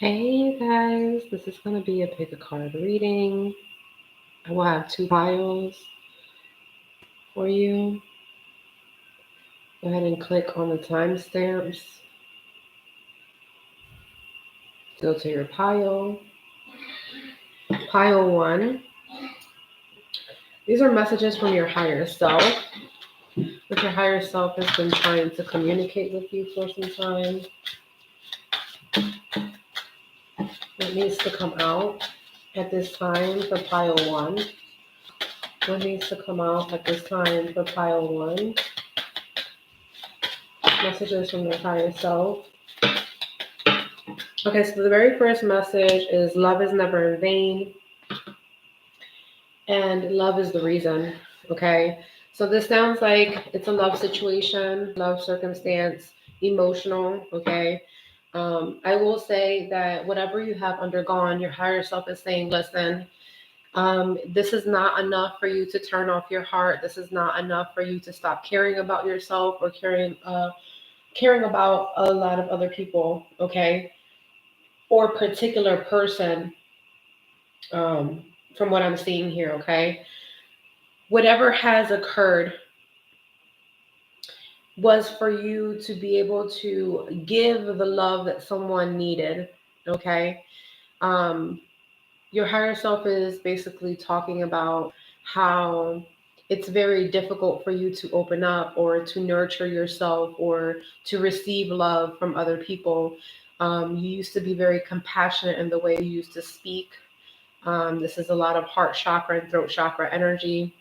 Hey guys, this is going to be a pick a card reading. I will have two piles for you. Go ahead and click on the timestamps. Go to your pile. Pile 1. These are messages from your higher self. What your higher self has been trying to communicate with you for some time. What needs to come out at this time for pile 1? What needs to come out at this time for pile 1? Messages from your higher self. Okay, so the very first message is love is never in vain, and love is the reason. Okay, so this sounds like it's a love situation, love circumstance, emotional. Okay, I will say that whatever you have undergone, your higher self is saying, listen, this is not enough for you to turn off your heart. This is not enough for you to stop caring about yourself or caring about a lot of other people. Okay, or a particular person. From what I'm seeing here, okay? Whatever has occurred was for you to be able to give the love that someone needed, okay? Um, your higher self is basically talking about how it's very difficult for you to open up or to nurture yourself or to receive love from other people. You used to be very compassionate in the way you used to speak. This is a lot of heart chakra and throat chakra energy.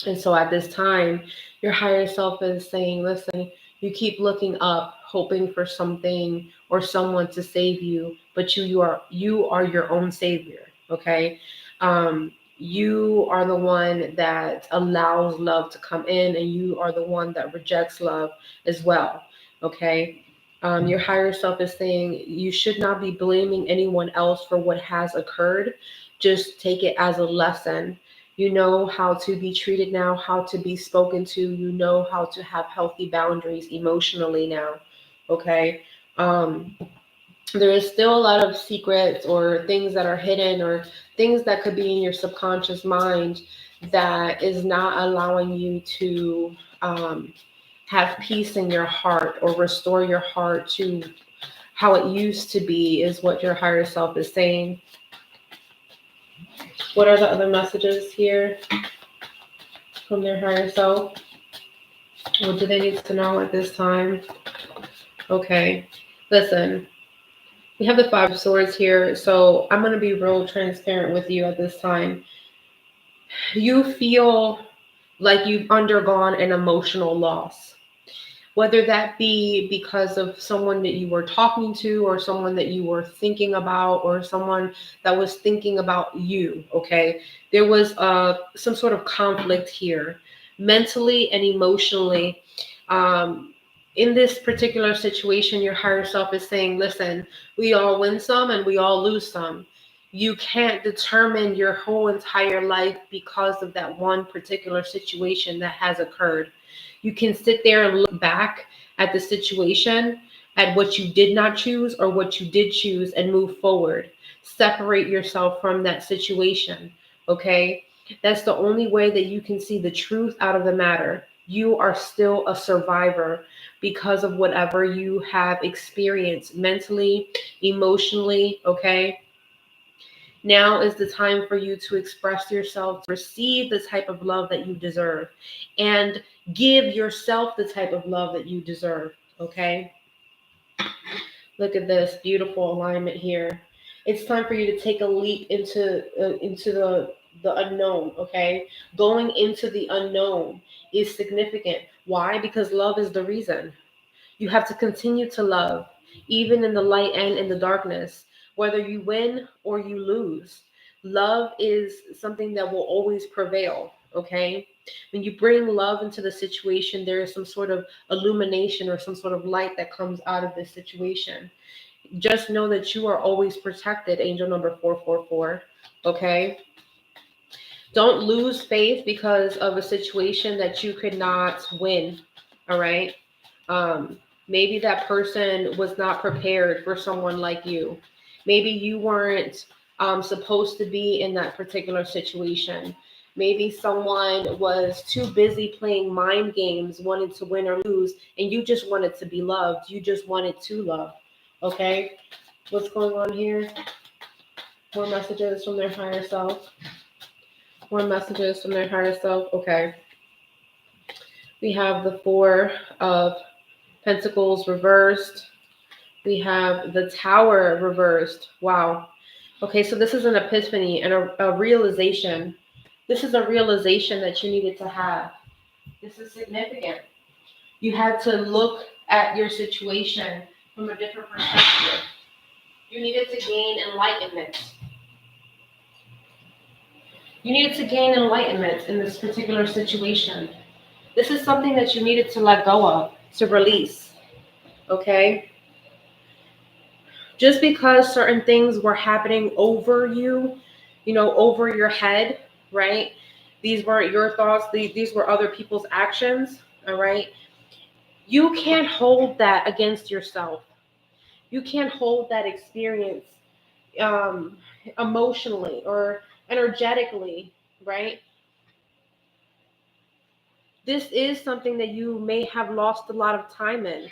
And so at this time, your higher self is saying, listen, you keep looking up, hoping for something or someone to save you, but you are your own savior. Okay. You are the one that allows love to come in, and you are the one that rejects love as well. Okay. Your higher self is saying you should not be blaming anyone else for what has occurred. Just take it as a lesson. You know how to be treated now, how to be spoken to. You know how to have healthy boundaries emotionally now. Okay. Um, there is still a lot of secrets or things that are hidden or things that could be in your subconscious mind that is not allowing you to have peace in your heart or restore your heart to how it used to be, is what your higher self is saying. What are the other messages here from their higher self? What do they need to know at this time? Okay, listen, we have the Five of Swords here, so I'm going to be real transparent with you at this time. You feel like you've undergone an emotional loss, whether that be because of someone that you were talking to or someone that you were thinking about or someone that was thinking about you. Okay, there was some sort of conflict here, mentally and emotionally. um, in this particular situation, your higher self is saying, listen, we all win some and we all lose some. You can't determine your whole entire life because of that one particular situation that has occurred. You can sit there and look back at the situation, at what you did not choose or what you did choose, and move forward. Separate yourself from that situation. Okay? That's the only way that you can see the truth out of the matter. You are still a survivor because of whatever you have experienced mentally, emotionally. Okay? Now is the time for you to express yourself, to receive the type of love that you deserve, and give yourself the type of love that you deserve. Okay? Look at this beautiful alignment here. It's time for you to take a leap into the unknown. Okay, going into the unknown is significant. Why? Because love is the reason. You have to continue to love, even in the light and in the darkness, whether you win or you lose. Love is something that will always prevail, okay? When you bring love into the situation, there is some sort of illumination or some sort of light that comes out of this situation. Just know that you are always protected, angel number 444, okay? Don't lose faith because of a situation that you could not win, all right? Maybe that person was not prepared for someone like you. Maybe you weren't supposed to be in that particular situation. Maybe someone was too busy playing mind games, wanted to win or lose, and you just wanted to be loved. You just wanted to love. Okay? What's going on here? More messages from their higher self. More messages from their higher self. Okay. We have the Four of Pentacles reversed. We have the Tower reversed. Wow. Okay, so this is an epiphany and a realization. This is a realization that you needed to have. This is significant. You had to look at your situation from a different perspective. You needed to gain enlightenment. You needed to gain enlightenment in this particular situation. This is something that you needed to let go of, to release. Okay? Just because certain things were happening over you, over your head, right? These weren't your thoughts, these were other people's actions, all right? You can't hold that against yourself. You can't hold that experience um, emotionally or energetically, right? This is something that you may have lost a lot of time in,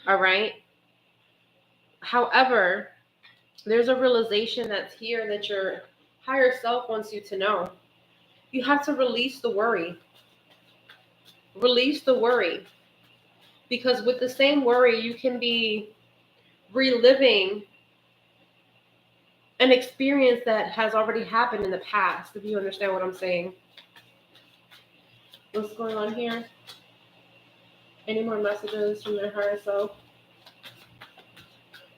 all right? However, there's a realization that's here that your higher self wants you to know. You have to release the worry. Release the worry. Because with the same worry, you can be reliving an experience that has already happened in the past, if you understand what I'm saying. What's going on here? Any more messages from their higher self?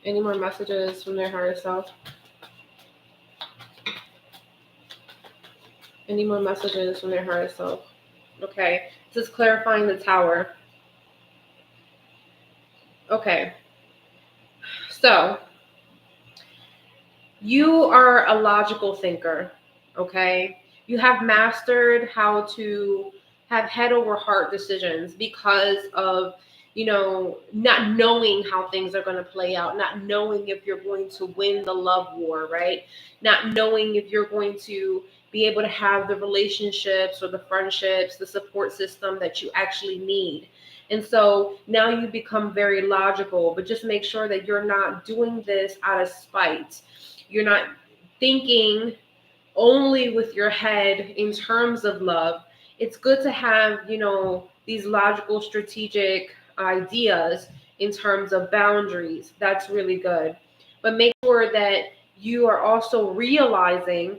Any more messages from their higher self? Any more messages from their higher self? Okay, this is clarifying the Tower. Okay, so you are a logical thinker, okay? You have mastered how to have head over heart decisions because of, not knowing how things are going to play out, not knowing if you're going to win the love war, right? Not knowing if you're going to be able to have the relationships or the friendships, the support system that you actually need. And so now you become very logical, but just make sure that you're not doing this out of spite. You're not thinking only with your head in terms of love. It's good to have, these logical, strategic ideas in terms of boundaries. That's really good. But make sure that you are also realizing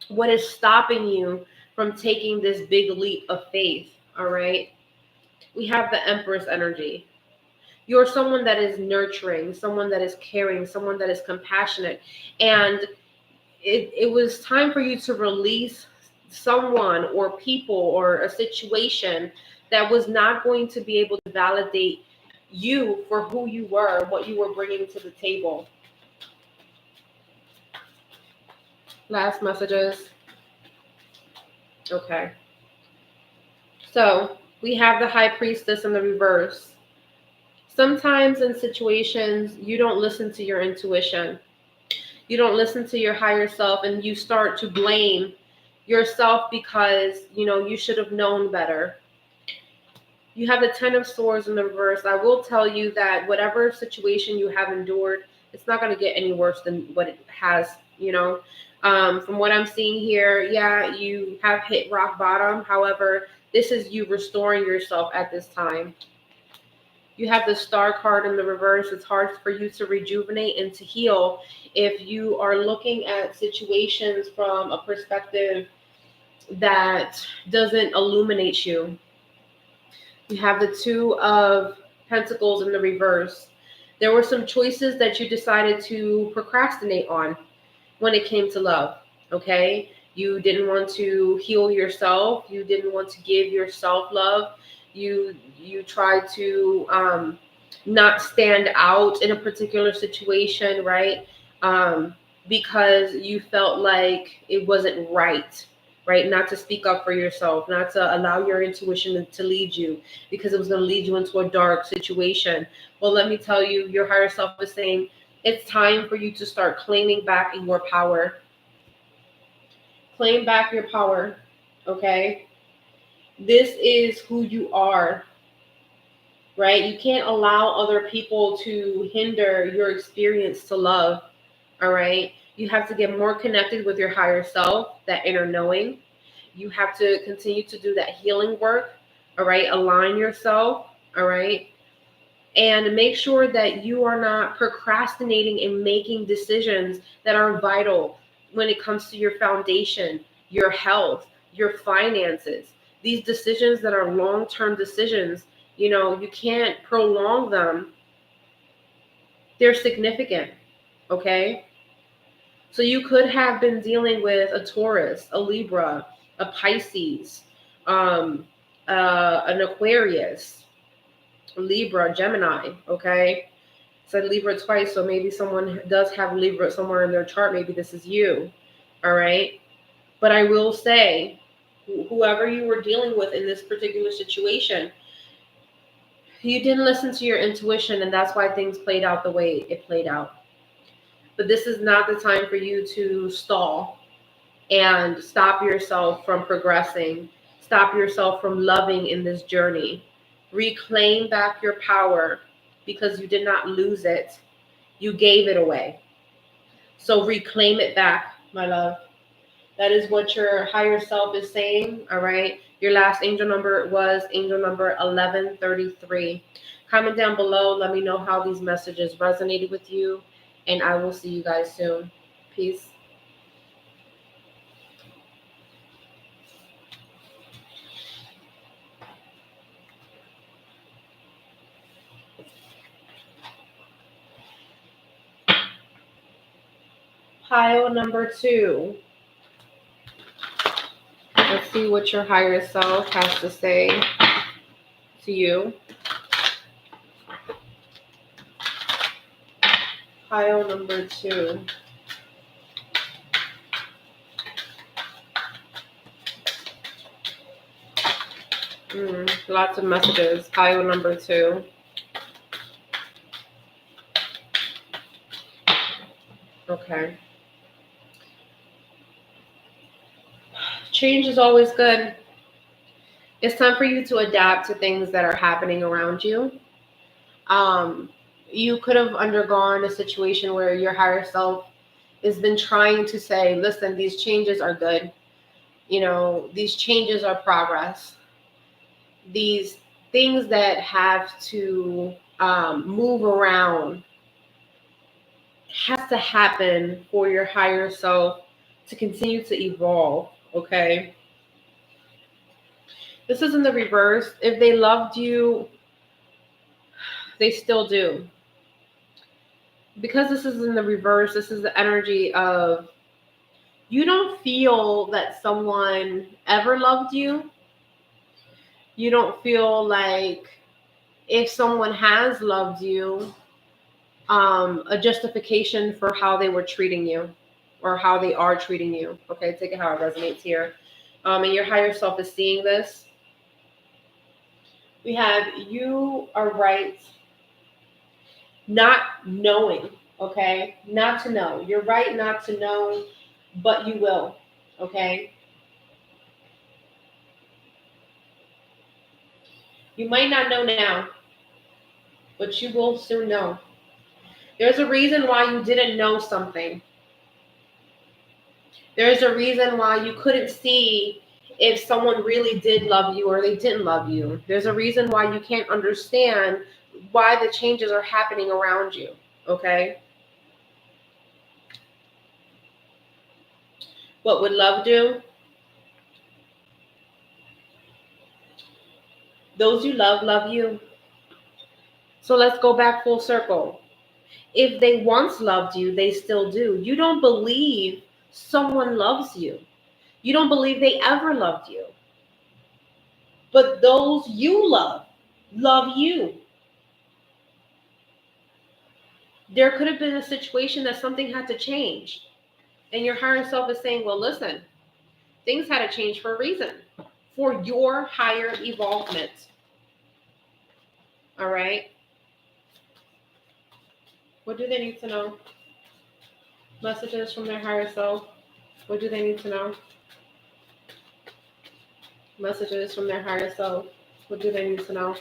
what is stopping you from taking this big leap of faith. All right. We have the Empress energy. You're someone that is nurturing, someone that is caring, someone that is compassionate. And it was time for you to release someone or people or a situation that was not going to be able to validate you for who you were, what you were bringing to the table. Last messages. Okay. So we have the High Priestess in the reverse. Sometimes in situations, you don't listen to your intuition. You don't listen to your higher self, and you start to blame yourself because, you should have known better. You have the Ten of Swords in the reverse. I will tell you that whatever situation you have endured, it's not going to get any worse than what it has, From what I'm seeing here, yeah, you have hit rock bottom. However, this is you restoring yourself at this time. You have the Star card in the reverse. It's hard for you to rejuvenate and to heal if you are looking at situations from a perspective that doesn't illuminate you. You have the Two of Pentacles in the reverse. There were some choices that you decided to procrastinate on when it came to love, okay? You didn't want to heal yourself. You didn't want to give yourself love. You tried to not stand out in a particular situation, right? Because you felt like it wasn't right, not to speak up for yourself, not to allow your intuition to lead you, because it was going to lead you into a dark situation. Well, let me tell you, your higher self is saying, It's time for you to start claiming back your power. Claim back your power, okay? This is who you are, right? You can't allow other people to hinder your experience to love, all right? You have to get more connected with your higher self, that inner knowing. You have to continue to do that healing work, all right? Align yourself, all right? And make sure that you are not procrastinating in making decisions that are vital when it comes to your foundation, your health, your finances. These decisions that are long-term decisions, you can't prolong them. They're significant, okay? So you could have been dealing with a Taurus, a Libra, a Pisces, an Aquarius, Libra, Gemini, okay? Said Libra twice, so maybe someone does have Libra somewhere in their chart. Maybe this is you, all right? But I will say, whoever you were dealing with in this particular situation, you didn't listen to your intuition, and that's why things played out the way it played out. But this is not the time for you to stall and stop yourself from progressing, stop yourself from loving in this journey. Reclaim back your power because you did not lose it. You gave it away. So reclaim it back, my love. That is what your higher self is saying, all right? Your last angel number was angel number 1133. Comment down below. Let me know how these messages resonated with you. And I will see you guys soon. Peace. Pile number 2. Let's see what your higher self has to say to you. Pile number 2. Lots of messages. Pile number 2. Okay. Change is always good. It's time for you to adapt to things that are happening around you. You could have undergone a situation where your higher self has been trying to say, listen, these changes are good. These changes are progress. These things that have to move around has to happen for your higher self to continue to evolve, okay? This is in the reverse. If they loved you, they still do. Because this is in the reverse, this is the energy of you don't feel that someone ever loved you. You don't feel like if someone has loved you, a justification for how they were treating you or how they are treating you. Okay, take it how it resonates here. And your higher self is seeing this. We have you are right, not knowing, okay? Not to know. You're right not to know, but you will, okay? You might not know now, but you will soon know. There's a reason why you didn't know something. There's a reason why you couldn't see if someone really did love you or they didn't love you. There's a reason why you can't understand why the changes are happening around you, okay? What would love do? Those you love you. So let's go back full circle. If they once loved you, they still do. You don't believe someone loves you. You don't believe they ever loved you. But those you love you. There could have been a situation that something had to change. And your higher self is saying, well, listen, things had to change for a reason, for your higher evolvement. All right? What do they need to know? Messages from their higher self. What do they need to know? Messages from their higher self. What do they need to know?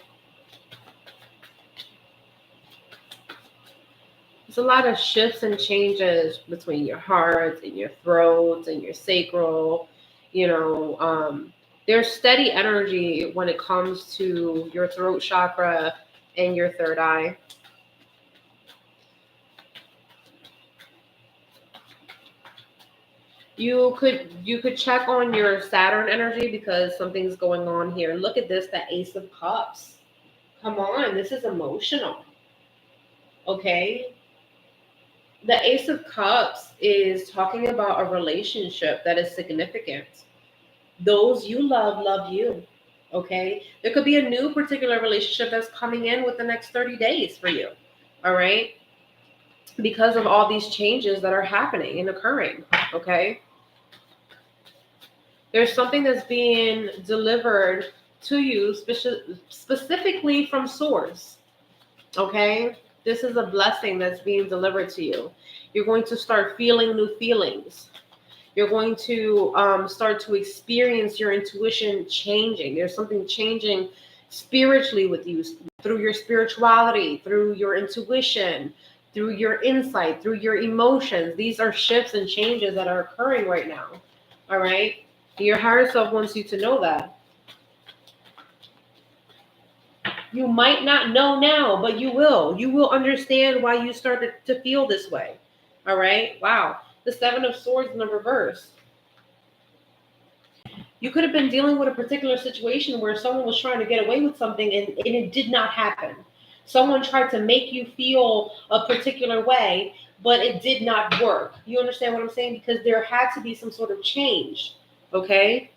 There's a lot of shifts and changes between your heart and your throat and your sacral. There's steady energy when it comes to your throat chakra and your third eye. You could check on your Saturn energy because something's going on here. Look at this, the Ace of Cups. Come on, this is emotional. Okay? The Ace of Cups is talking about a relationship that is significant. Those you love you. Okay? There could be a new particular relationship that's coming in with the next 30 days for you. All right? Because of all these changes that are happening and occurring. Okay? There's something that's being delivered to you specifically from source. Okay? This is a blessing that's being delivered to you. You're going to start feeling new feelings. You're going to start to experience your intuition changing. There's something changing spiritually with you through your spirituality, through your intuition, through your insight, through your emotions. These are shifts and changes that are occurring right now. All right? Your higher self wants you to know that. You might not know now, but you will. You will understand why you started to feel this way. All right? Wow. The Seven of Swords in the reverse. You could have been dealing with a particular situation where someone was trying to get away with something and it did not happen. Someone tried to make you feel a particular way, but it did not work. You understand what I'm saying? Because there had to be some sort of change. Okay?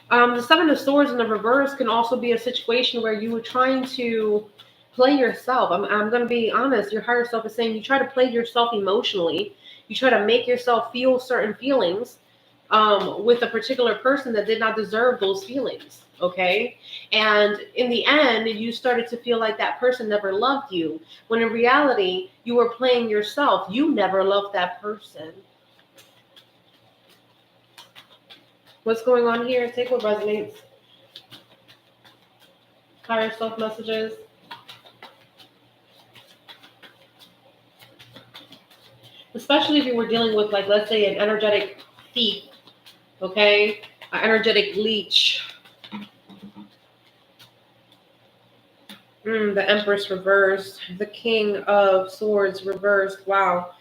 The Seven of Swords in the reverse can also be a situation where you were trying to play yourself. I'm going to be honest. Your higher self is saying you try to play yourself emotionally. You try to make yourself feel certain feelings with a particular person that did not deserve those feelings. Okay? And in the end, you started to feel like that person never loved you, when in reality, you were playing yourself. You never loved that person. What's going on here? Take what resonates. Higher self messages. Especially if you were dealing with, like, let's say, an energetic thief, okay? An energetic leech. The Empress reversed. The King of Swords reversed. Wow.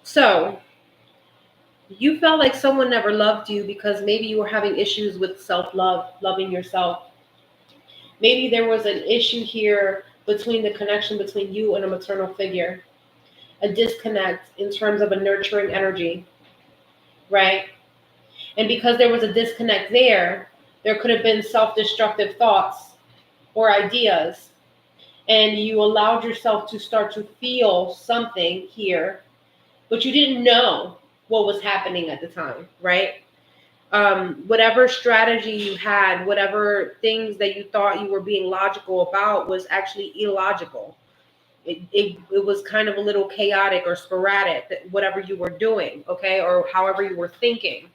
So, you felt like someone never loved you because maybe you were having issues with self-love, loving yourself. Maybe there was an issue here between the connection between you and a maternal figure, a disconnect in terms of a nurturing energy, right? And because there was a disconnect there could have been self-destructive thoughts or ideas, and you allowed yourself to start to feel something here, but you didn't know what was happening at the time, right? Whatever strategy you had, whatever things that you thought you were being logical about was actually illogical. It was kind of a little chaotic or sporadic, whatever you were doing, okay, or however you were thinking,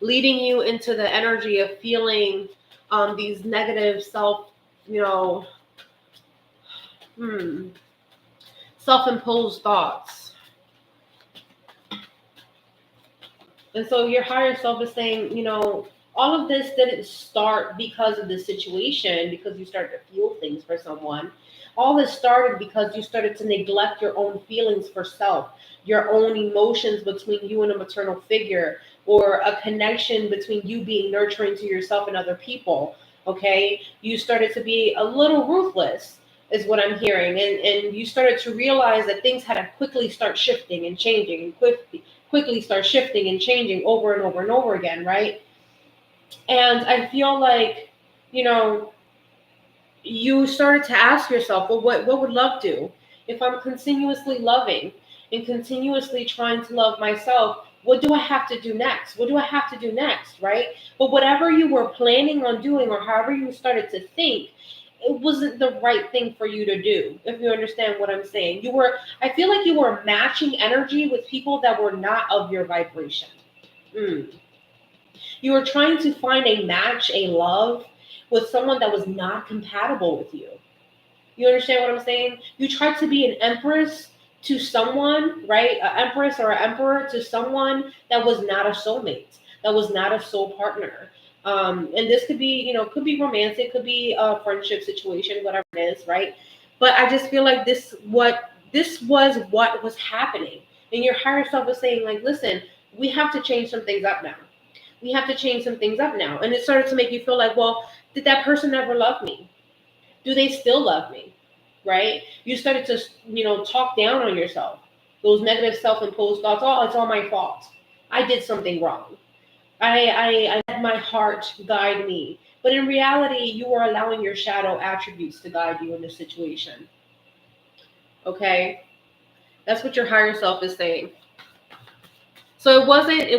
leading you into the energy of feeling these negative self-imposed thoughts. And so your higher self is saying, all of this didn't start because of the situation, because you started to feel things for someone. All this started because you started to neglect your own feelings for self, your own emotions between you and a maternal figure, or a connection between you being nurturing to yourself and other people. Okay? You started to be a little ruthless, is what I'm hearing. And you started to realize that things had to quickly start shifting and changing, and quickly start shifting and changing over and over and over again, right? And I feel like, you started to ask yourself, well, what would love do? If I'm continuously loving and continuously trying to love myself, What do I have to do next? What do I have to do next, right? But whatever you were planning on doing or however you started to think, it wasn't the right thing for you to do, if you understand what I'm saying. I feel like you were matching energy with people that were not of your vibration. Mm. You were trying to find a match, a love with someone that was not compatible with you. You understand what I'm saying? You tried to be an empress to someone, right? An empress or an emperor to someone that was not a soulmate, that was not a soul partner. And this could be, could be romantic, could be a friendship situation, whatever it is, right? But I just feel like this was what was happening. And your higher self was saying, like, listen, we have to change some things up now. We have to change some things up now. And it started to make you feel like, well, did that person ever love me? Do they still love me? Right? You started to, talk down on yourself. Those negative self-imposed thoughts. Oh, it's all my fault. I did something wrong. I let my heart guide me. But in reality, you are allowing your shadow attributes to guide you in this situation. Okay? That's what your higher self is saying. So it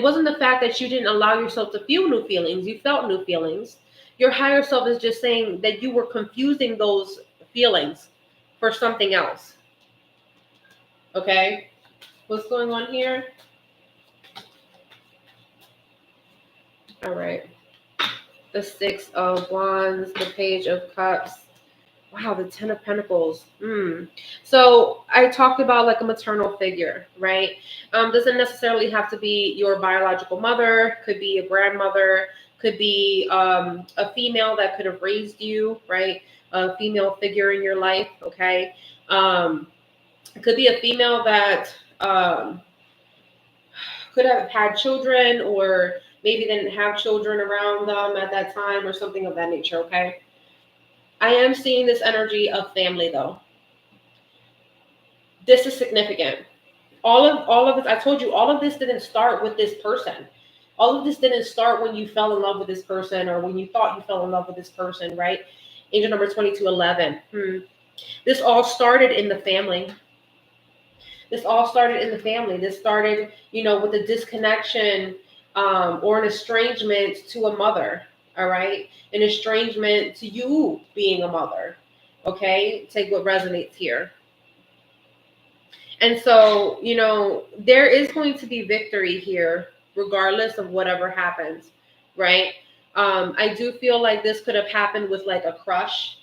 wasn't the fact that you didn't allow yourself to feel new feelings. You felt new feelings. Your higher self is just saying that you were confusing those feelings for something else. Okay? What's going on here? All right. The Six of Wands, the Page of Cups. Wow, the Ten of Pentacles. So I talked about like a maternal figure, right? Doesn't necessarily have to be your biological mother. Could be a grandmother. Could be a female that could have raised you, right? A female figure in your life, okay? It could be a female that could have had children or maybe didn't have children around them at that time or something of that nature, okay? I am seeing this energy of family though. This is significant. All of this, I told you, all of this didn't start with this person. All of this didn't start when you fell in love with this person or when you thought you fell in love with this person, right? Angel number 2211. This all started in the family. This all started in the family. This started, with a disconnection or an estrangement to a mother, all right? An estrangement to you being a mother, okay? Take what resonates here. And so, there is going to be victory here, regardless of whatever happens, right? I do feel like this could have happened with like a crush,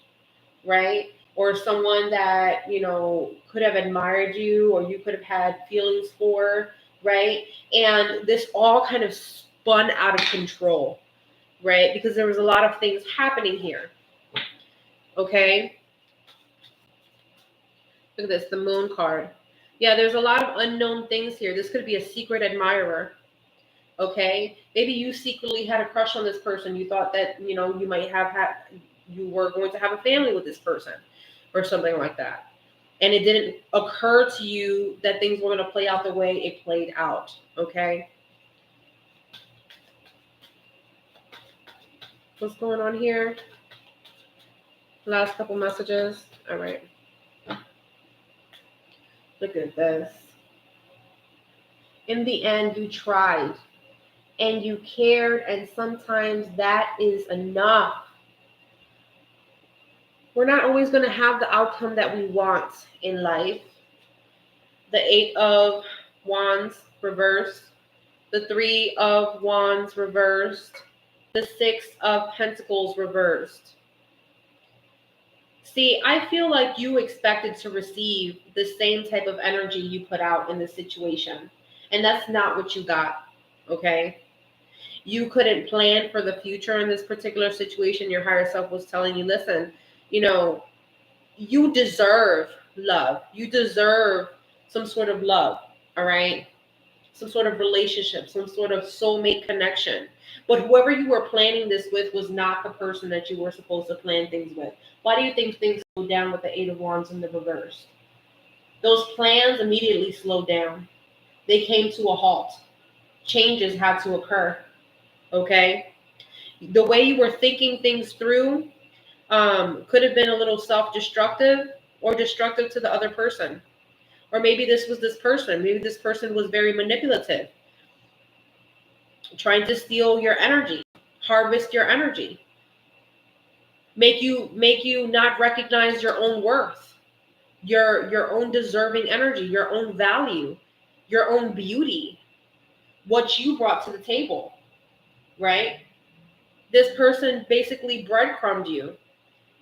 right? Or someone that, could have admired you or you could have had feelings for, right? And this all kind of spun out of control, right? Because there was a lot of things happening here, okay? Look at this, the Moon card. Yeah, there's a lot of unknown things here. This could be a secret admirer, okay? Maybe you secretly had a crush on this person. You thought that, you might have had, you were going to have a family with this person or something like that. And it didn't occur to you that things were going to play out the way it played out, okay? What's going on here? Last couple messages. All right. Look at this. In the end, you tried and you cared, and sometimes that is enough. We're not always going to have the outcome that we want in life. The Eight of Wands reversed. The Three of Wands reversed. The Six of Pentacles reversed. See, I feel like you expected to receive the same type of energy you put out in this situation. And that's not what you got, okay? You couldn't plan for the future in this particular situation. Your higher self was telling you, listen, you deserve love. You deserve some sort of love, all right? Some sort of relationship, some sort of soulmate connection. But whoever you were planning this with was not the person that you were supposed to plan things with. Why do you think things slowed down with the Eight of Wands in the reverse? Those plans immediately slowed down. They came to a halt. Changes had to occur, okay? The way you were thinking things through could have been a little self-destructive or destructive to the other person. Or maybe this was this person. Maybe this person was very manipulative. trying to steal your energy, harvest your energy, make you not recognize your own worth, your own deserving energy, your own value, your own beauty, what you brought to the table, right? This person basically breadcrumbed you,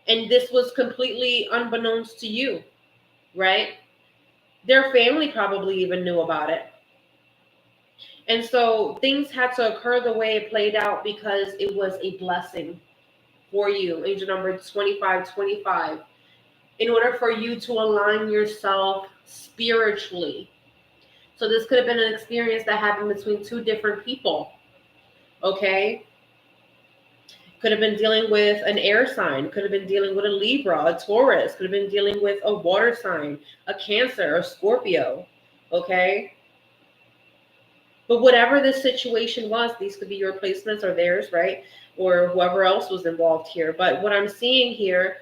and this was completely unbeknownst to you, right? Their family probably even knew about it. And so things had to occur the way it played out because it was a blessing for you. Angel number 2525. In order for you to align yourself spiritually. So this could have been an experience that happened between two different people. Okay? Could have been dealing with an air sign, could have been dealing with a Libra, a Taurus, could have been dealing with a water sign, a Cancer, a Scorpio. Okay? But whatever this situation was, these could be your placements or theirs, right? Or whoever else was involved here. But what I'm seeing here,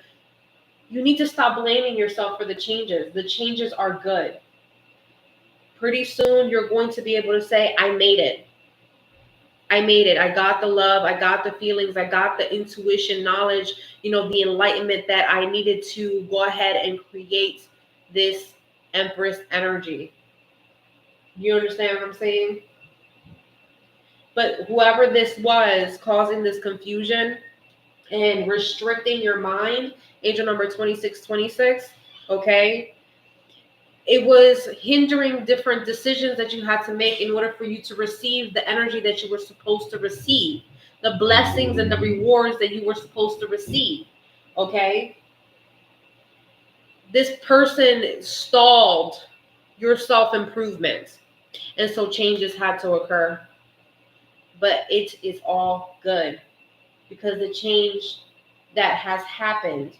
you need to stop blaming yourself for the changes. The changes are good. Pretty soon, you're going to be able to say, I made it. I made it. I got the love. I got the feelings. I got the intuition, knowledge, the enlightenment that I needed to go ahead and create this Empress energy. You understand what I'm saying? But whoever this was causing this confusion and restricting your mind, angel number 2626, okay? It was hindering different decisions that you had to make in order for you to receive the energy that you were supposed to receive, the blessings and the rewards that you were supposed to receive, okay? This person stalled your self-improvement, and so changes had to occur. But it is all good because the change that has happened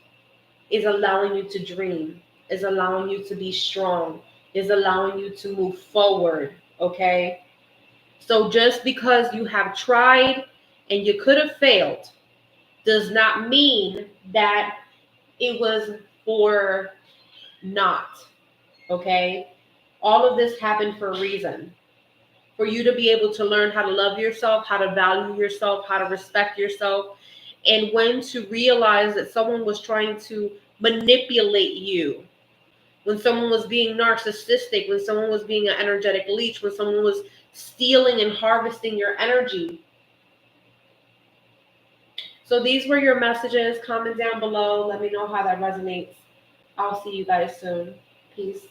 is allowing you to dream, is allowing you to be strong, is allowing you to move forward, okay? So just because you have tried and you could have failed does not mean that it was for naught, okay? All of this happened for a reason. For you to be able to learn how to love yourself, how to value yourself, how to respect yourself, and when to realize that someone was trying to manipulate you, when someone was being narcissistic, when someone was being an energetic leech, when someone was stealing and harvesting your energy. So these were your messages. Comment down below. Let me know how that resonates. I'll see you guys soon. Peace.